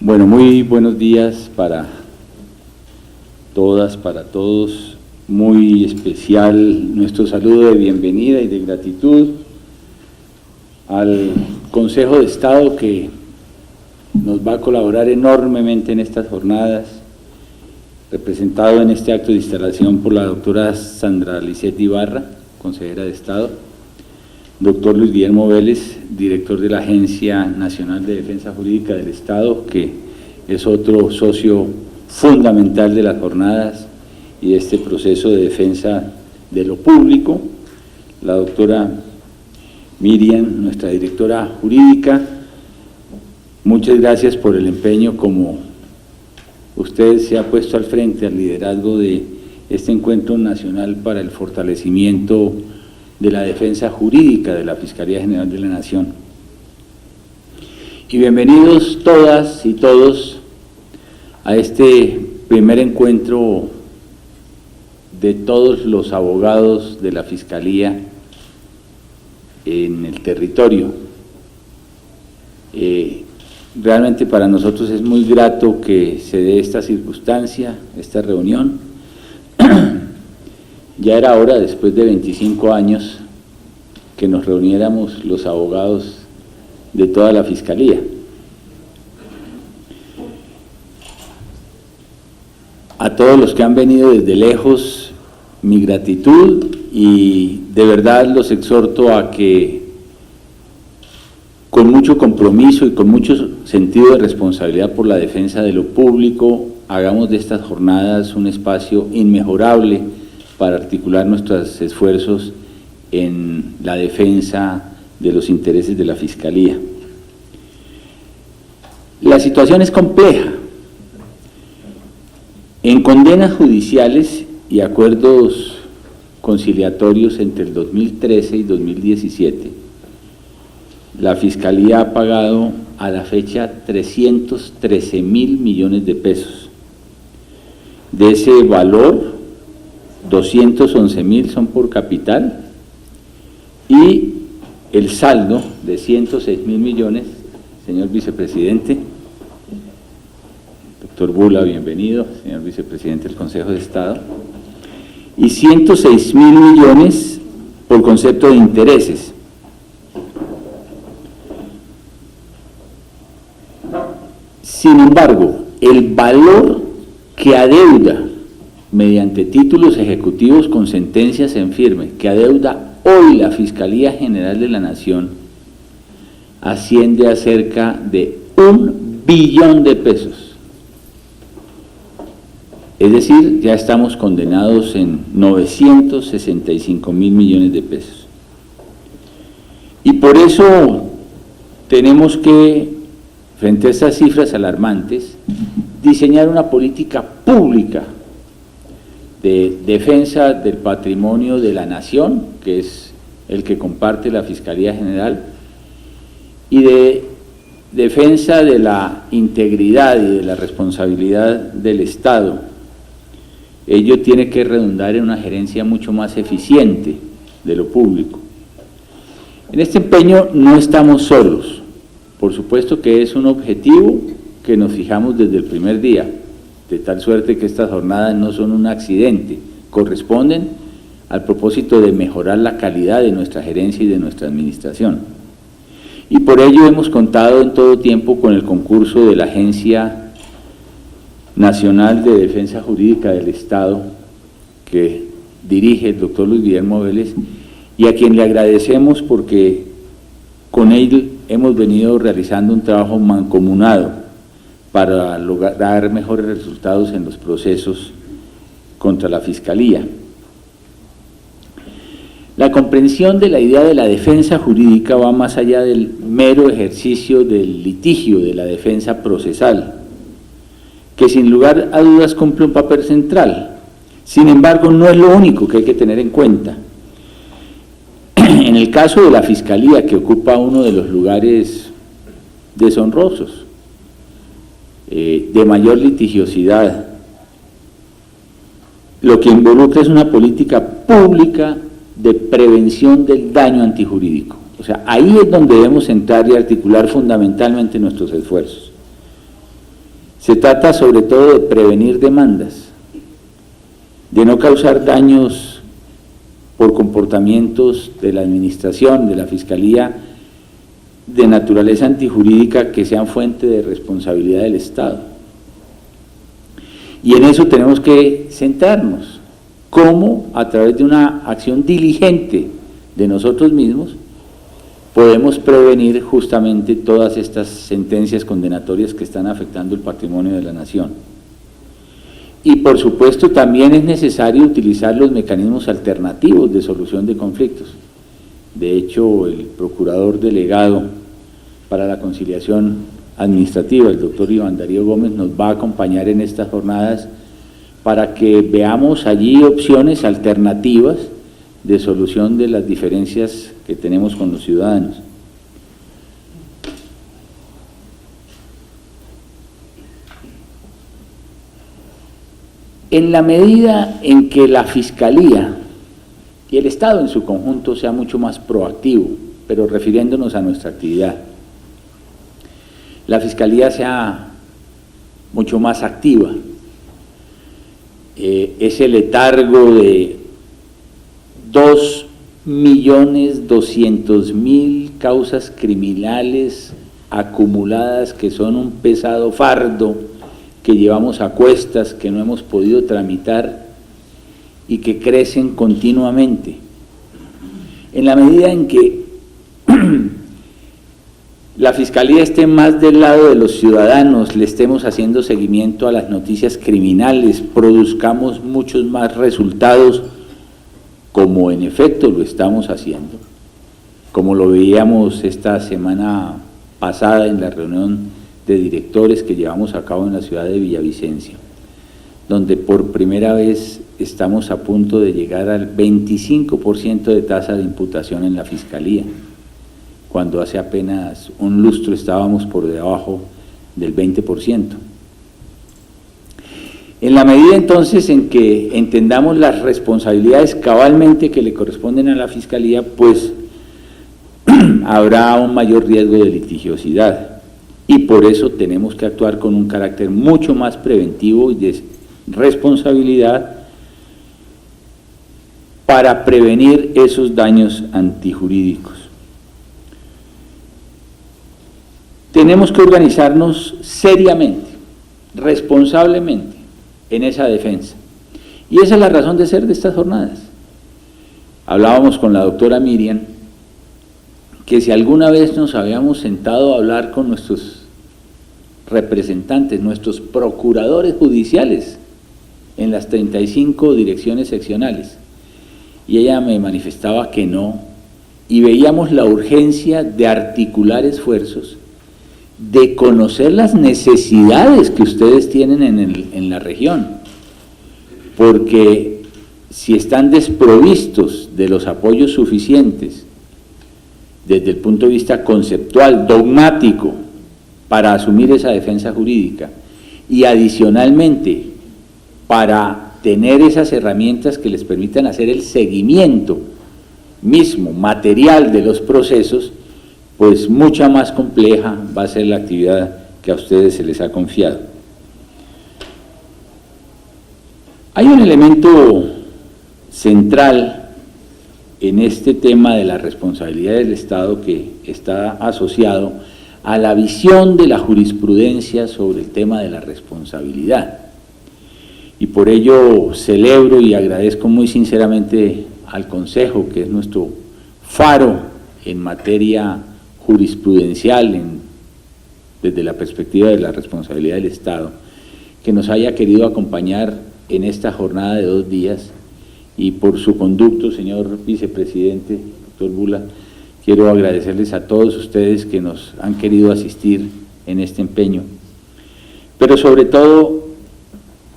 Bueno, muy buenos días para todas, para todos. Muy especial nuestro saludo de bienvenida y de gratitud al Consejo de Estado que nos va a colaborar enormemente en estas jornadas, representado en este acto de instalación por la doctora Sandra Lisset Ibarra, consejera de Estado, doctor Luis Guillermo Vélez, director de la Agencia Nacional de Defensa Jurídica del Estado, que es otro socio fundamental de las jornadas y de este proceso de defensa de lo público, la doctora Miriam, nuestra directora jurídica. Muchas gracias por el empeño como usted se ha puesto al frente al liderazgo de este encuentro nacional para el fortalecimiento de la defensa jurídica de la Fiscalía General de la Nación. Y bienvenidos todas y todos a este primer encuentro de todos los abogados de la Fiscalía en el territorio. Realmente para nosotros es muy grato que se dé esta circunstancia, esta reunión. Ya era hora, después de 25 años, que nos reuniéramos los abogados de toda la Fiscalía. A todos los que han venido desde lejos, mi gratitud, y de verdad los exhorto a que con mucho compromiso y con mucho sentido de responsabilidad por la defensa de lo público, hagamos de estas jornadas un espacio inmejorable para articular nuestros esfuerzos en la defensa de los intereses de la Fiscalía. La situación es compleja. En condenas judiciales y acuerdos conciliatorios entre el 2013 y 2017, la Fiscalía ha pagado a la fecha 313.000 millones de pesos. De ese valor, 211.000 son por capital y el saldo de 106.000 millones, señor vicepresidente, doctor Bula, bienvenido, señor vicepresidente del Consejo de Estado, y 106.000 millones por concepto de intereses. Sin embargo, el valor que adeuda mediante títulos ejecutivos con sentencias en firme, que adeuda hoy la Fiscalía General de la Nación, asciende a cerca de 1 billón de pesos. Es decir, ya estamos condenados en 965.000 millones de pesos. Y por eso tenemos que, frente a estas cifras alarmantes, diseñar una política pública de defensa del patrimonio de la nación, que es el que comparte la Fiscalía General, y de defensa de la integridad y de la responsabilidad del Estado. Ello tiene que redundar en una gerencia mucho más eficiente de lo público. En este empeño no estamos solos. Por supuesto que es un objetivo que nos fijamos desde el primer día, de tal suerte que estas jornadas no son un accidente, corresponden al propósito de mejorar la calidad de nuestra gerencia y de nuestra administración. Y por ello hemos contado en todo tiempo con el concurso de la Agencia Nacional de Defensa Jurídica del Estado, que dirige el doctor Luis Guillermo Vélez, y a quien le agradecemos porque con él hemos venido realizando un trabajo mancomunado para lograr mejores resultados en los procesos contra la Fiscalía. La comprensión de la idea de la defensa jurídica va más allá del mero ejercicio del litigio de la defensa procesal, que sin lugar a dudas cumple un papel central. Sin embargo, no es lo único que hay que tener en cuenta. En el caso de la Fiscalía, que ocupa uno de los lugares deshonrosos, de mayor litigiosidad, lo que involucra es una política pública de prevención del daño antijurídico. O sea, ahí es donde debemos centrar y articular fundamentalmente nuestros esfuerzos. Se trata sobre todo de prevenir demandas, de no causar daños por comportamientos de la administración, de la Fiscalía, de naturaleza antijurídica que sean fuente de responsabilidad del Estado. Y en eso tenemos que centrarnos, cómo a través de una acción diligente de nosotros mismos podemos prevenir justamente todas estas sentencias condenatorias que están afectando el patrimonio de la nación. Y por supuesto también es necesario utilizar los mecanismos alternativos de solución de conflictos. De hecho, el procurador delegado para la conciliación administrativa, el doctor Iván Darío Gómez, nos va a acompañar en estas jornadas para que veamos allí opciones alternativas de solución de las diferencias que tenemos con los ciudadanos. En la medida en que la Fiscalía y el Estado en su conjunto sea mucho más proactivo, pero refiriéndonos a nuestra actividad, la Fiscalía sea mucho más activa, ese letargo de 2.200.000 causas criminales acumuladas que son un pesado fardo que llevamos a cuestas, que no hemos podido tramitar y que crecen continuamente. En la medida en que la Fiscalía esté más del lado de los ciudadanos, le estemos haciendo seguimiento a las noticias criminales, produzcamos muchos más resultados, como en efecto lo estamos haciendo, como lo veíamos esta semana pasada en la reunión de directores que llevamos a cabo en la ciudad de Villavicencio, donde por primera vez estamos a punto de llegar al 25% de tasa de imputación en la Fiscalía, cuando hace apenas un lustro estábamos por debajo del 20%. En la medida entonces en que entendamos las responsabilidades cabalmente que le corresponden a la Fiscalía, pues habrá un mayor riesgo de litigiosidad y por eso tenemos que actuar con un carácter mucho más preventivo y de responsabilidad para prevenir esos daños antijurídicos. Tenemos que organizarnos seriamente, responsablemente en esa defensa. Y esa es la razón de ser de estas jornadas. Hablábamos con la doctora Miriam que si alguna vez nos habíamos sentado a hablar con nuestros representantes, nuestros procuradores judiciales en las 35 direcciones seccionales, y ella me manifestaba que no, y veíamos la urgencia de articular esfuerzos, de conocer las necesidades que ustedes tienen en la región, porque si están desprovistos de los apoyos suficientes desde el punto de vista conceptual, dogmático, para asumir esa defensa jurídica, y adicionalmente para tener esas herramientas que les permitan hacer el seguimiento mismo, material de los procesos, pues mucha más compleja va a ser la actividad que a ustedes se les ha confiado. Hay un elemento central en este tema de la responsabilidad del Estado que está asociado a la visión de la jurisprudencia sobre el tema de la responsabilidad. Y por ello celebro y agradezco muy sinceramente al Consejo, que es nuestro faro en materia jurisprudencial desde la perspectiva de la responsabilidad del Estado, que nos haya querido acompañar en esta jornada de 2 días, y por su conducto, señor vicepresidente, doctor Bula, quiero agradecerles a todos ustedes que nos han querido asistir en este empeño, pero sobre todo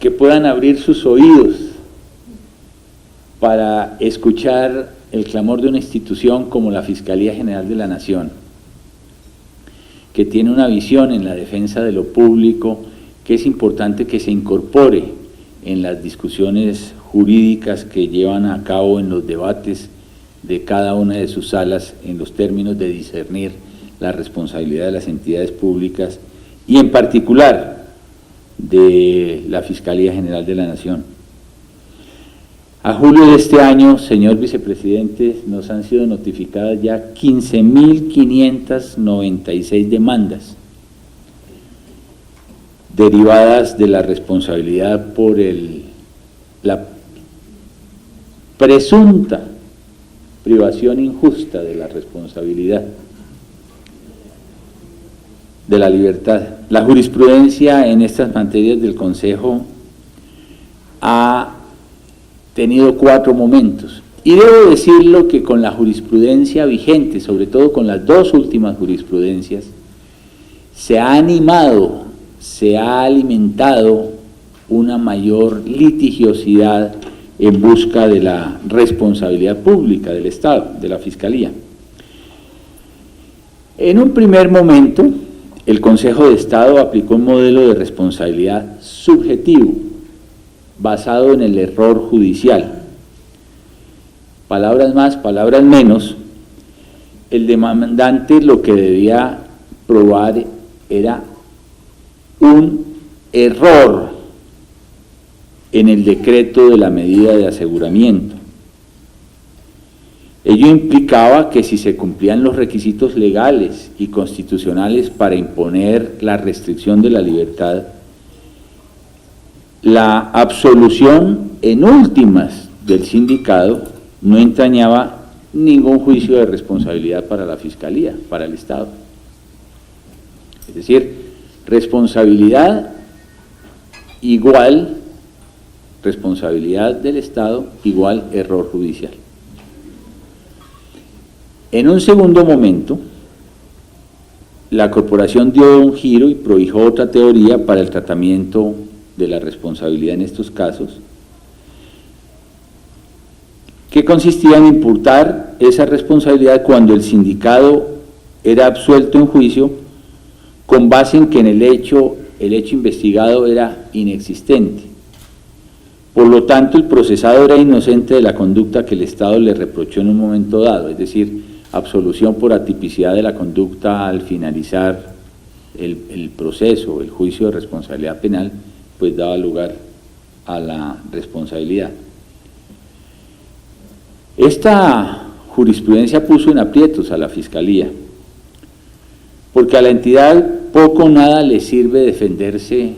que puedan abrir sus oídos para escuchar el clamor de una institución como la Fiscalía General de la Nación, que tiene una visión en la defensa de lo público que es importante que se incorpore en las discusiones jurídicas que llevan a cabo en los debates de cada una de sus salas en los términos de discernir la responsabilidad de las entidades públicas y en particular de la Fiscalía General de la Nación. A julio de este año, señor vicepresidente, nos han sido notificadas ya 15.596 demandas derivadas de la responsabilidad por la presunta privación injusta de la responsabilidad de la libertad. La jurisprudencia en estas materias del Consejo ha tenido 4 momentos, y debo decirlo que con la jurisprudencia vigente, sobre todo con las 2 últimas jurisprudencias, se ha animado, se ha alimentado una mayor litigiosidad en busca de la responsabilidad pública del Estado, de la Fiscalía. En un primer momento, el Consejo de Estado aplicó un modelo de responsabilidad subjetivo, basado en el error judicial. Palabras más, palabras menos, el demandante lo que debía probar era un error en el decreto de la medida de aseguramiento. Ello implicaba que si se cumplían los requisitos legales y constitucionales para imponer la restricción de la libertad, la absolución en últimas del sindicado no entrañaba ningún juicio de responsabilidad para la Fiscalía, para el Estado. Es decir, responsabilidad igual, responsabilidad del Estado igual error judicial. En un segundo momento, la corporación dio un giro y prohijó otra teoría para el tratamiento de la responsabilidad en estos casos, que consistía en imputar esa responsabilidad cuando el sindicado era absuelto en juicio con base en que en el hecho investigado era inexistente. Por lo tanto, el procesado era inocente de la conducta que el Estado le reprochó en un momento dado, es decir, absolución por atipicidad de la conducta al finalizar el proceso, el juicio de responsabilidad penal, pues daba lugar a la responsabilidad. Esta jurisprudencia puso en aprietos a la Fiscalía, porque a la entidad poco o nada le sirve defenderse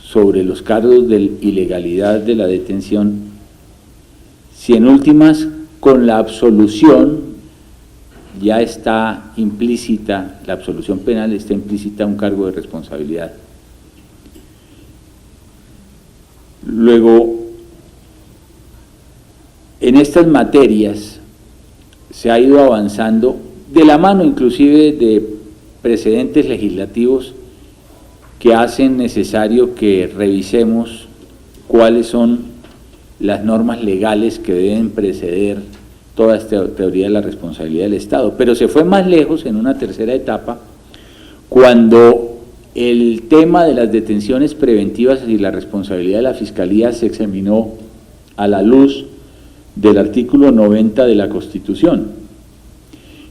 sobre los cargos de ilegalidad de la detención, si en últimas con la absolución ya está implícita, la absolución penal está implícita un cargo de responsabilidad. Luego, en estas materias se ha ido avanzando de la mano inclusive de precedentes legislativos que hacen necesario que revisemos cuáles son las normas legales que deben preceder toda esta teoría de la responsabilidad del Estado. Pero se fue más lejos en una tercera etapa, cuando el tema de las detenciones preventivas y la responsabilidad de la Fiscalía se examinó a la luz del artículo 90 de la Constitución.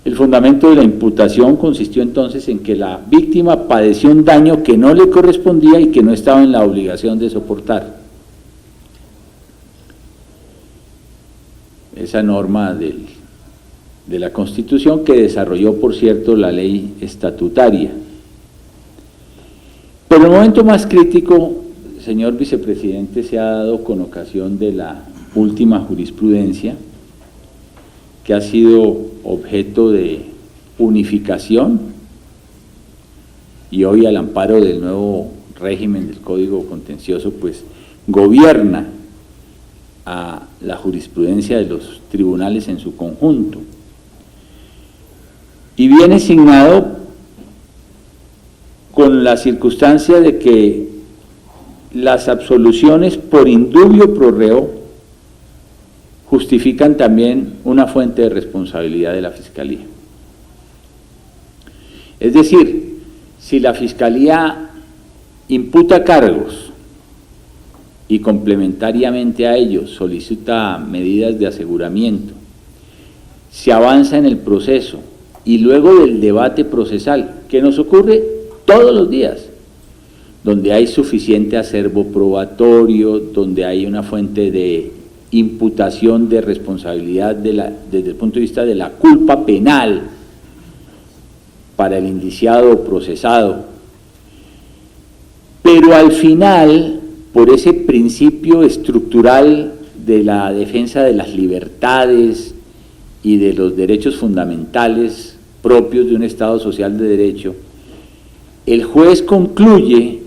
El fundamento de la imputación consistió entonces en que la víctima padeció un daño que no le correspondía y que no estaba en la obligación de soportar. Esa norma de la Constitución, que desarrolló, por cierto, la ley estatutaria. Pero el momento más crítico, señor vicepresidente, se ha dado con ocasión de la última jurisprudencia, que ha sido objeto de unificación y hoy, al amparo del nuevo régimen del Código Contencioso, pues gobierna a la jurisprudencia de los tribunales en su conjunto, y viene signado con la circunstancia de que las absoluciones por indubio pro reo justifican también una fuente de responsabilidad de la Fiscalía. Es decir, si la Fiscalía imputa cargos y complementariamente a ellos solicita medidas de aseguramiento, se avanza en el proceso y luego del debate procesal, que nos ocurre todos los días, donde hay suficiente acervo probatorio, donde hay una fuente de imputación de responsabilidad desde el punto de vista de la culpa penal para el indiciado o procesado. Pero al final, por ese principio estructural de la defensa de las libertades y de los derechos fundamentales propios de un Estado social de derecho, el juez concluye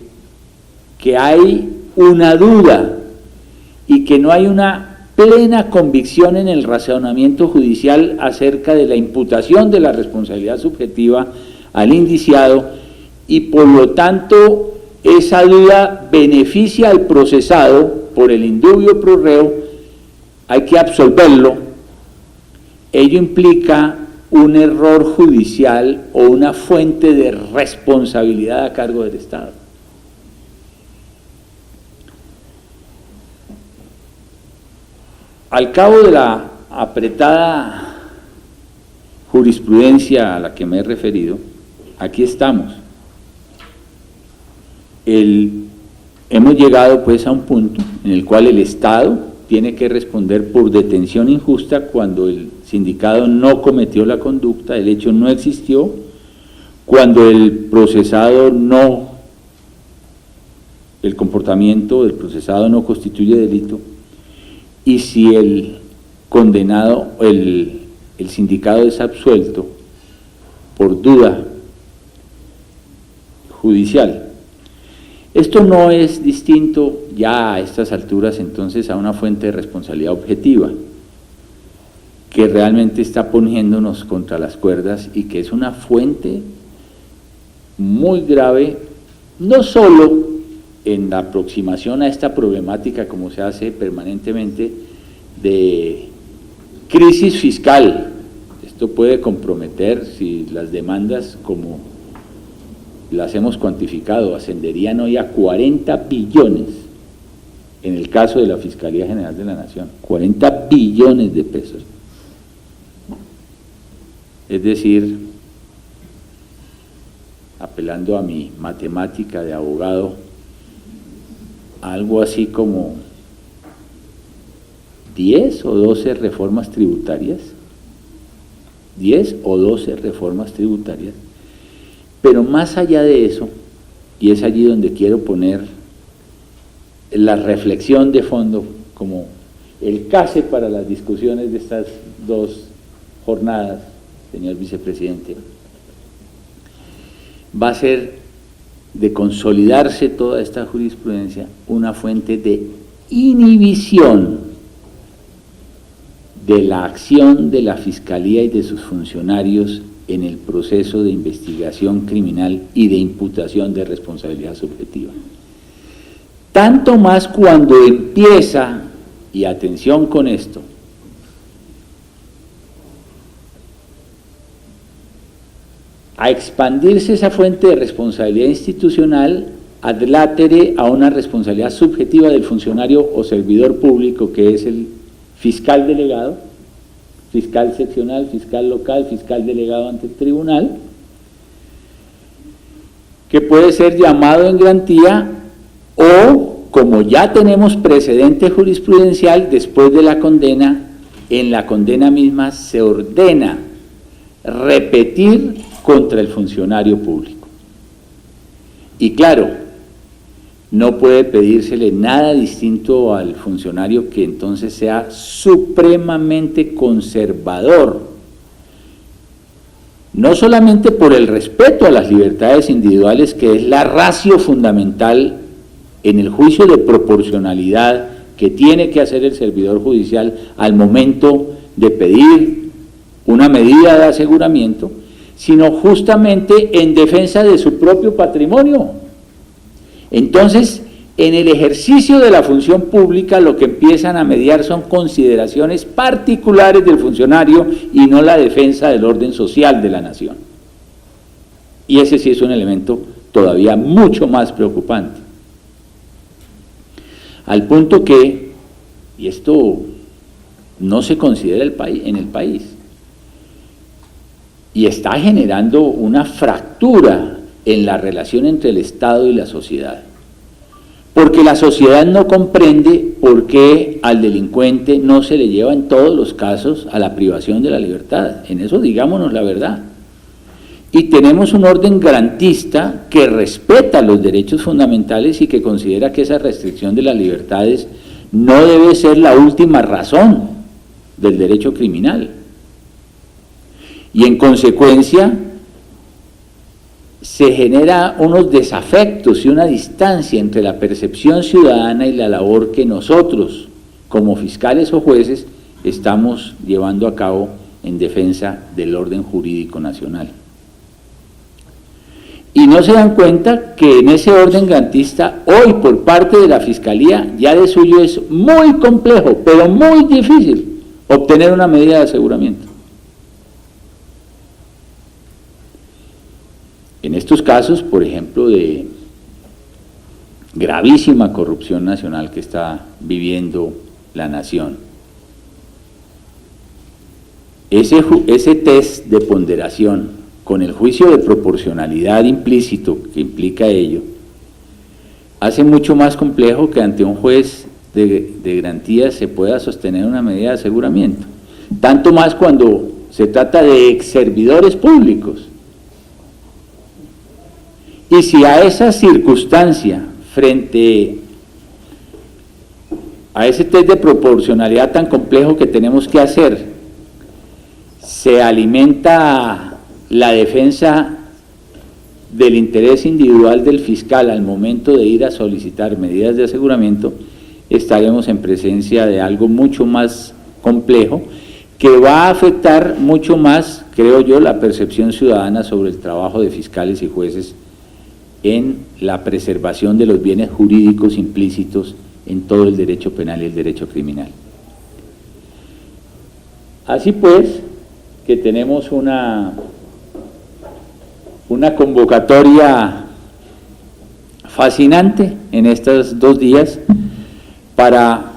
que hay una duda y que no hay una plena convicción en el razonamiento judicial acerca de la imputación de la responsabilidad subjetiva al indiciado, y por lo tanto esa duda beneficia al procesado por el indubio pro reo, hay que absolverlo. Ello implica un error judicial o una fuente de responsabilidad a cargo del Estado. Al cabo de la apretada jurisprudencia a la que me he referido, aquí estamos. Hemos llegado pues a un punto en el cual el Estado tiene que responder por detención injusta cuando el sindicado no cometió la conducta, el hecho no existió, cuando el procesado el comportamiento del procesado no constituye delito, y si el condenado, el sindicado es absuelto por duda judicial. Esto no es distinto ya a estas alturas entonces a una fuente de responsabilidad objetiva que realmente está poniéndonos contra las cuerdas y que es una fuente muy grave, no solo en la aproximación a esta problemática como se hace permanentemente de crisis fiscal. Esto puede comprometer, si las demandas como las hemos cuantificado ascenderían hoy a 40 billones en el caso de la Fiscalía General de la Nación, 40 billones de pesos. Es decir, apelando a mi matemática de abogado, algo así como 10 o 12 reformas tributarias, 10 o 12 reformas tributarias, pero más allá de eso, y es allí donde quiero poner la reflexión de fondo como el case para las discusiones de estas dos jornadas, señor vicepresidente, va a ser de consolidarse toda esta jurisprudencia una fuente de inhibición de la acción de la Fiscalía y de sus funcionarios en el proceso de investigación criminal y de imputación de responsabilidad subjetiva. Tanto más cuando empieza, y atención con esto, a expandirse esa fuente de responsabilidad institucional ad latere a una responsabilidad subjetiva del funcionario o servidor público que es el fiscal delegado, fiscal seccional, fiscal local, fiscal delegado ante el tribunal, que puede ser llamado en garantía o, como ya tenemos precedente jurisprudencial, después de la condena, en la condena misma se ordena repetir contra el funcionario público. Y claro, no puede pedírsele nada distinto al funcionario que entonces sea supremamente conservador, no solamente por el respeto a las libertades individuales, que es la ratio fundamental en el juicio de proporcionalidad que tiene que hacer el servidor judicial al momento de pedir una medida de aseguramiento, sino justamente en defensa de su propio patrimonio. Entonces, en el ejercicio de la función pública lo que empiezan a mediar son consideraciones particulares del funcionario y no la defensa del orden social de la nación. Y ese sí es un elemento todavía mucho más preocupante. Al punto que, y esto no se considera en el país, y está generando una fractura en la relación entre el Estado y la sociedad. Porque la sociedad no comprende por qué al delincuente no se le lleva en todos los casos a la privación de la libertad. En eso digámonos la verdad. Y tenemos un orden garantista que respeta los derechos fundamentales y que considera que esa restricción de las libertades no debe ser la última razón del derecho criminal. Y en consecuencia se genera unos desafectos y una distancia entre la percepción ciudadana y la labor que nosotros, como fiscales o jueces, estamos llevando a cabo en defensa del orden jurídico nacional. Y no se dan cuenta que en ese orden garantista, hoy por parte de la Fiscalía, ya de suyo es muy complejo, pero muy difícil, obtener una medida de aseguramiento. En estos casos, por ejemplo, de gravísima corrupción nacional que está viviendo la nación, ese test de ponderación con el juicio de proporcionalidad implícito que implica ello, hace mucho más complejo que ante un juez de garantías se pueda sostener una medida de aseguramiento, tanto más cuando se trata de exservidores públicos. Y si a esa circunstancia, frente a ese test de proporcionalidad tan complejo que tenemos que hacer, se alimenta la defensa del interés individual del fiscal al momento de ir a solicitar medidas de aseguramiento, estaremos en presencia de algo mucho más complejo que va a afectar mucho más, creo yo, la percepción ciudadana sobre el trabajo de fiscales y jueces en la preservación de los bienes jurídicos implícitos en todo el derecho penal y el derecho criminal. Así pues, que tenemos una convocatoria fascinante en estos 2 días para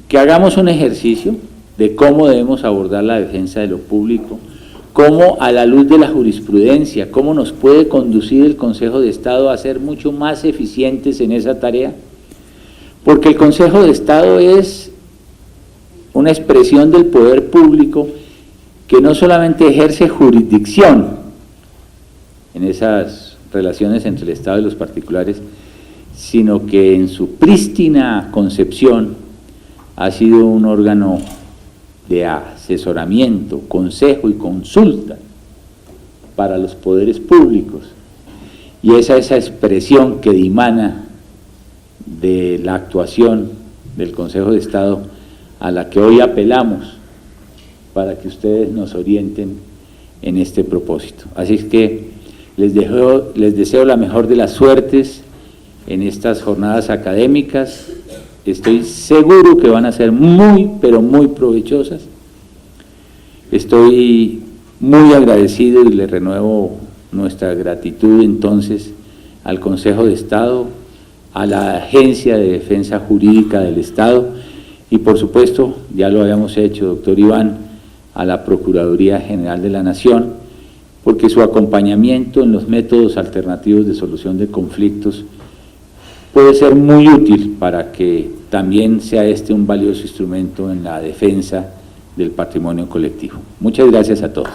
que hagamos un ejercicio de cómo debemos abordar la defensa de lo público, cómo a la luz de la jurisprudencia, cómo nos puede conducir el Consejo de Estado a ser mucho más eficientes en esa tarea, porque el Consejo de Estado es una expresión del poder público que no solamente ejerce jurisdicción en esas relaciones entre el Estado y los particulares, sino que en su prístina concepción ha sido un órgano de asesoramiento, consejo y consulta para los poderes públicos. Y esa expresión que dimana de la actuación del Consejo de Estado a la que hoy apelamos para que ustedes nos orienten en este propósito. Así es que les deseo la mejor de las suertes en estas jornadas académicas. Estoy seguro que van a ser muy, pero muy provechosas. Estoy muy agradecido y le renuevo nuestra gratitud entonces al Consejo de Estado, a la Agencia de Defensa Jurídica del Estado y por supuesto, ya lo habíamos hecho, doctor Iván, a la Procuraduría General de la Nación, porque su acompañamiento en los métodos alternativos de solución de conflictos puede ser muy útil para que también sea este un valioso instrumento en la defensa del patrimonio colectivo. Muchas gracias a todos.